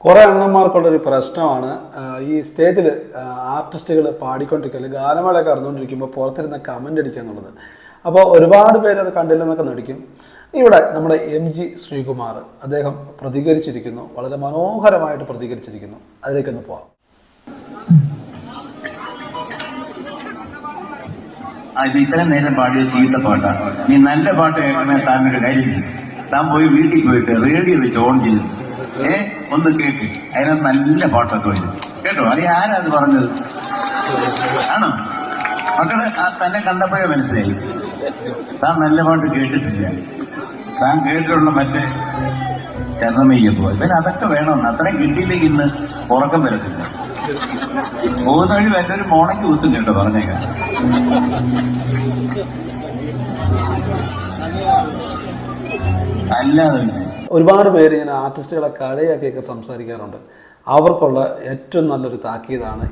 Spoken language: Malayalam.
കുറേ അണ്ണന്മാർക്കുള്ളൊരു പ്രശ്നമാണ് ഈ സ്റ്റേജിൽ ആർട്ടിസ്റ്റുകൾ പാടിക്കൊണ്ടിരിക്കുക അല്ലെങ്കിൽ ഗാനമേളയൊക്കെ നടന്നുകൊണ്ടിരിക്കുമ്പോൾ പുറത്തിരുന്ന കമൻ്റ് അടിക്കുക എന്നുള്ളത്. അപ്പോൾ ഒരുപാട് പേര് അത് കണ്ടില്ലെന്നൊക്കെ നടിക്കും. ഇവിടെ നമ്മുടെ MG ശ്രീകുമാർ അദ്ദേഹം പ്രതികരിച്ചിരിക്കുന്നു, വളരെ മനോഹരമായിട്ട് പ്രതികരിച്ചിരിക്കുന്നു. അതിലേക്കൊന്ന് പോവാം. ഇത് ഇത്രയും നേരം പാടിയ ചീത്ത പാട്ടാണ്. നീ നല്ല പാട്ട് കേൾക്കണേ താങ്കളുടെ കാര്യം ചെയ്യും. താൻ പോയി വീട്ടിൽ പോയിട്ട് റേഡിയോ വെച്ച് ഓൺ ചെയ്തു ഒന്ന് കേക്ക്. അതിനകത്ത് നല്ല പാട്ടൊക്കെ വരും കേട്ടോ. അറിയ ആരാ അത് പറഞ്ഞത്? ആണോ? മക്കള് തന്നെ കണ്ടപ്പോഴേ മനസ്സിലായി താൻ നല്ല പാട്ട് കേട്ടിട്ടില്ല. താൻ കേട്ടിട്ടുള്ള മറ്റേ ശരണമയ്യപ്പോ പിന്നെ അതൊക്കെ വേണമെന്ന് അത്രയും കിട്ടിയില്ലെങ്കിൽ ഇന്ന് ഉറക്കം വരത്തില്ല. പോകുന്ന വഴി വല്ലൊരു മോണയ്ക്ക് കുത്തും കേട്ടോ, പറഞ്ഞേക്കാം. അല്ലാതെ ഒരുപാട് പേര് ഇങ്ങനെ ആർട്ടിസ്റ്റുകളെ കളിയാക്കിയൊക്കെ സംസാരിക്കാറുണ്ട്. അവർക്കുള്ള ഏറ്റവും നല്ലൊരു താക്കീതാണ്